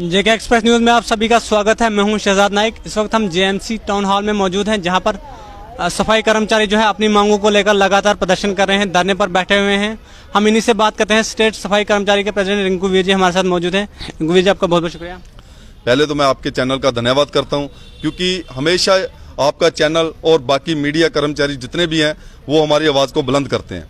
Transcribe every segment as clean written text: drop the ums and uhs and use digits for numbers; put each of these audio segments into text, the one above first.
जेके express news में आप सभी का स्वागत है। मैं हूं शहजाद नाइक। इस वक्त हम जेएमसी टाउन हॉल में मौजूद हैं, जहां पर सफाई कर्मचारी जो है अपनी मांगों को लेकर लगातार प्रदर्शन कर रहे हैं, धरने पर बैठे हुए हैं। हम इन्हीं से बात करते हैं। स्टेट सफाई कर्मचारी के प्रेसिडेंट रिंकू वीर जी हमारे साथ मौजूद हैं। रिंकू वीर जी, आपका बहुत बहुत शुक्रिया। पहले तो मैं आपके चैनल का धन्यवाद करता हूं, क्योंकि हमेशा आपका चैनल और बाकी मीडिया कर्मचारी जितने भी हैं वो हमारी आवाज़ को बुलंद करते हैं।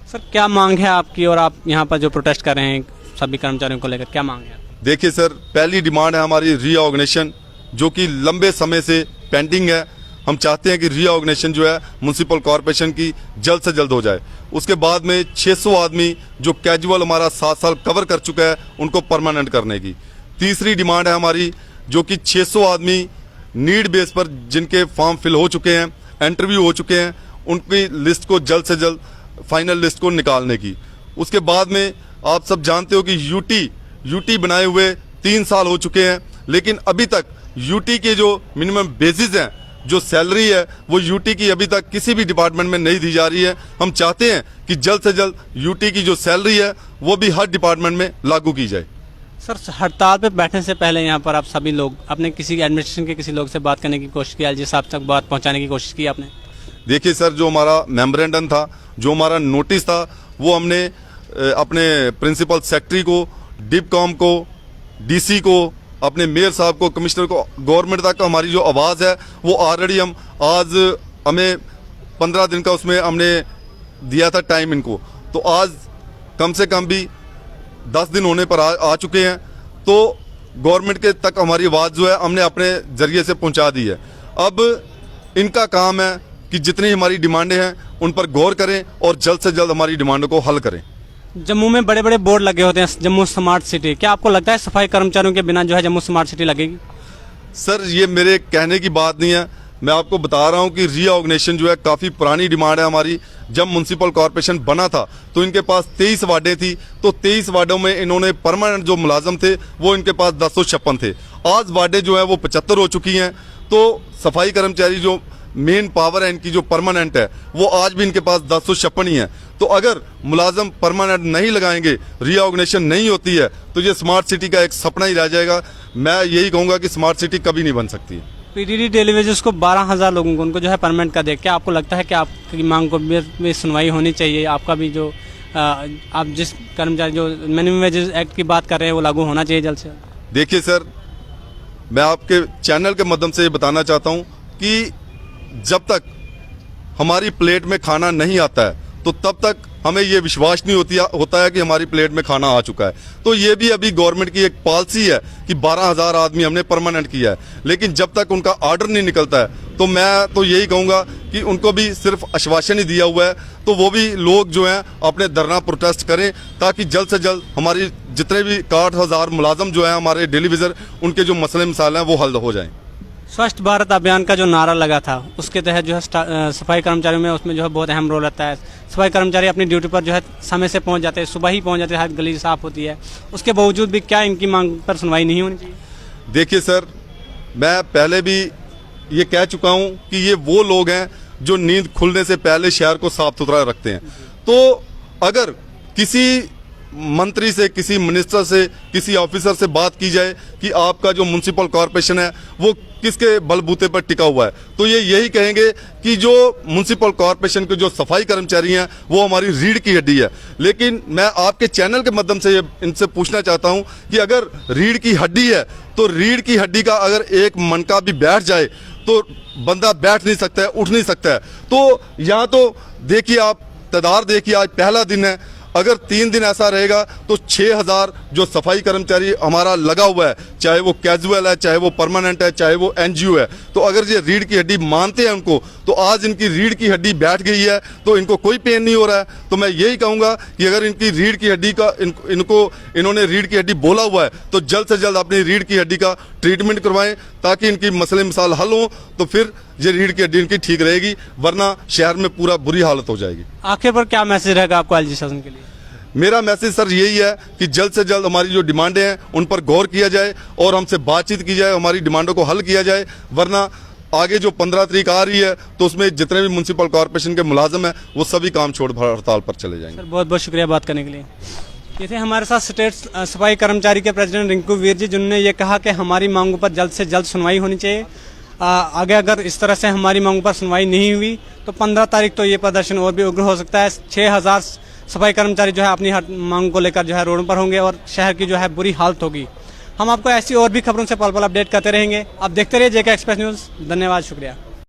सर, क्या मांग है आपकी और आप यहाँ पर जो प्रोटेस्ट कर रहे हैं सभी कर्मचारियों को लेकर, क्या मांग है? देखिए सर, पहली डिमांड है हमारी रीऑर्गेनाइजेशन, जो कि लंबे समय से पेंडिंग है। हम चाहते हैं कि रीऑर्गेनाइजेशन जो है म्युनिसिपल कॉरपोरेशन की जल्द से जल्द हो जाए। उसके बाद में 600 आदमी जो कैजुअल हमारा 7 साल कवर कर चुका है उनको परमानेंट करने की। तीसरी डिमांड है हमारी, जो कि 600 आदमी नीड बेस पर जिनके फॉर्म फिल हो चुके हैं, इंटरव्यू हो चुके हैं, उनकी लिस्ट को जल्द से जल्द फाइनल लिस्ट को निकालने की। उसके बाद में आप सब जानते हो कि यूटी बनाए हुए 3 साल हो चुके हैं, लेकिन अभी तक यूटी के जो मिनिमम बेसिस हैं, जो सैलरी है, वो यूटी की अभी तक किसी भी डिपार्टमेंट में नहीं दी जा रही है। हम चाहते हैं कि जल्द से जल्द यूटी की जो सैलरी है वो भी हर डिपार्टमेंट में लागू की जाए। सर, हड़ताल पे बैठने से पहले यहाँ पर आप सभी लोग अपने किसी एडमिनिस्ट्रेशन के किसी लोग से बात करने की कोशिश की, एलजी साहब तक बात पहुँचाने की कोशिश की आपने? देखिए सर, जो हमारा मेमोरेंडम था, जो हमारा नोटिस था, वो हमने अपने प्रिंसिपल सेक्रेटरी को, डिपकॉम को, डीसी को, अपने मेयर साहब को, कमिश्नर को, गवर्नमेंट तक हमारी जो आवाज़ है वो ऑलरेडी हम आज हमें 15 दिन का उसमें हमने दिया था टाइम इनको, तो आज कम से कम भी 10 दिन होने पर आ चुके हैं। तो गवर्नमेंट के तक हमारी आवाज़ जो है हमने अपने जरिए से पहुंचा दी है। अब इनका काम है कि जितनी हमारी डिमांडें हैं उन पर गौर करें और जल्द से जल्द हमारी डिमांडों को हल करें। जम्मू में बड़े बड़े बोर्ड लगे होते हैं, जम्मू स्मार्ट सिटी, क्या आपको लगता है सफाई कर्मचारियों के बिना जो है जम्मू स्मार्ट सिटी लगेगी? सर, ये मेरे कहने की बात नहीं है, मैं आपको बता रहा हूं कि रीऑर्गेनाइजेशन जो है काफ़ी पुरानी डिमांड है हमारी। जब म्युनिसिपल कॉरपोरेशन बना था तो इनके पास 23 वार्डें थी, तो 23 वार्डों में इन्होंने परमानेंट जो मुलाजम थे वो इनके पास 1056 थे। आज वार्डें जो है वो 75 हो चुकी हैं। तो सफाई कर्मचारी जो मेन पावर है इनकी जो परमानेंट है वो आज भी इनके पास 1056 ही है। तो अगर मुलाजम परमानेंट नहीं लगाएंगे, रीऑर्गेनाइजेशन नहीं होती है, तो ये स्मार्ट सिटी का एक सपना ही रह जाएगा। मैं यही कहूँगा कि स्मार्ट सिटी कभी नहीं बन सकती है। पीडीडी डेली वेजेस को 12,000 लोगों को उनको जो है परमानेंट कर दे, क्या आपको लगता है कि आपकी मांग को भी सुनवाई होनी चाहिए? आपका भी जो आप जिस कर्मचारी जो मिनिमम वेजेस एक्ट की बात कर रहे हैं वो लागू होना चाहिए जल्द से जल्द? देखिए सर, मैं आपके चैनल के माध्यम से ये बताना चाहता हूँ कि जब तक हमारी प्लेट में खाना नहीं आता है तो तब तक हमें ये विश्वास नहीं होता है कि हमारी प्लेट में खाना आ चुका है। तो ये भी अभी गवर्नमेंट की एक पॉलिसी है कि 12,000 आदमी हमने परमानेंट किया है, लेकिन जब तक उनका ऑर्डर नहीं निकलता है तो मैं तो यही कहूँगा कि उनको भी सिर्फ आश्वासन ही दिया हुआ है। तो वो भी लोग जो हैं अपने धरना प्रोटेस्ट करें, ताकि जल्द से जल्द हमारी जितने भी 61,000 मुलाजम जो हैं हमारे डेली वेजर, उनके जो मसले मसाले हैं वो हल हो जाएँ। स्वच्छ भारत अभियान का जो नारा लगा था उसके तहत जो है सफाई कर्मचारियों में उसमें जो है बहुत अहम रोल रहता है। सफाई कर्मचारी अपनी ड्यूटी पर जो है समय से पहुंच जाते हैं, सुबह ही पहुंच जाते हैं, हर गली साफ होती है। उसके बावजूद भी क्या इनकी मांग पर सुनवाई नहीं होनी चाहिए? देखिए सर, मैं पहले भी ये कह चुका हूँ कि ये वो लोग हैं जो नींद खुलने से पहले शहर को साफ सुथरा रखते हैं। तो अगर किसी मंत्री से, किसी मिनिस्टर से, किसी ऑफिसर से बात की जाए कि आपका जो म्युनिसिपल कॉरपोरेशन है वो किसके बलबूते पर टिका हुआ है, तो ये यही कहेंगे कि जो म्युनिसिपल कॉरपोरेशन के जो सफाई कर्मचारी हैं वो हमारी रीढ़ की हड्डी है। लेकिन मैं आपके चैनल के माध्यम से इनसे पूछना चाहता हूं कि अगर रीढ़ की हड्डी है तो रीढ़ की हड्डी का अगर एक मनका भी बैठ जाए तो बंदा बैठ नहीं सकता है, उठ नहीं सकता है। तो यहाँ तो देखिए, आप तादाद देखिए, आज पहला दिन है। अगर 3 दिन ऐसा रहेगा तो 6,000 जो सफाई कर्मचारी हमारा लगा हुआ है, चाहे वो कैजुअल है, चाहे वो परमानेंट है, चाहे वो एनजीओ है, तो अगर ये रीढ़ की हड्डी मानते हैं उनको, तो आज इनकी रीढ़ की हड्डी बैठ गई है तो इनको कोई पेन नहीं हो रहा है। तो मैं यही कहूँगा कि अगर इनकी रीढ़ की हड्डी का इन्होंने रीढ़ की हड्डी बोला हुआ है तो जल्द से जल्द अपनी रीढ़ की हड्डी का ट्रीटमेंट करवाएं, ताकि इनकी मसले मिसाल हल हों। तो फिर ये रीढ़ की हड्डी इनकी ठीक रहेगी, वरना शहर में पूरा बुरी हालत हो जाएगी। आखिर पर क्या मैसेज रहेगा आपको एलजी शासन के लिए? मेरा मैसेज सर यही है कि जल्द से जल्द हमारी जो डिमांडें हैं उन पर गौर किया जाए और हमसे बातचीत की जाए, हमारी डिमांडों को हल किया जाए। वरना आगे जो 15 तारीख आ रही है तो उसमें जितने भी म्युनिसिपल कॉरपोरेशन के मुलाजिम हैं वो सभी काम छोड़ हड़ताल पर चले जाएंगे। सर, बहुत बहुत शुक्रिया बात करने के लिए। ये थे हमारे साथ स्टेट सफाई कर्मचारी के प्रेसिडेंट रिंकू वीर जी, जिन्होंने ये कहा कि हमारी मांगों पर जल्द से जल्द सुनवाई होनी चाहिए। आगे अगर इस तरह से हमारी मांगों पर सुनवाई नहीं हुई तो 15 तारीख तो ये प्रदर्शन और भी उग्र हो सकता है। 6000 सफाई कर्मचारी जो है अपनी हर मांग को लेकर जो है रोड पर होंगे और शहर की जो है बुरी हालत होगी। हम आपको ऐसी और भी खबरों से पल पल अपडेट करते रहेंगे। आप देखते रहिए जेके एक्सप्रेस न्यूज़। धन्यवाद, शुक्रिया।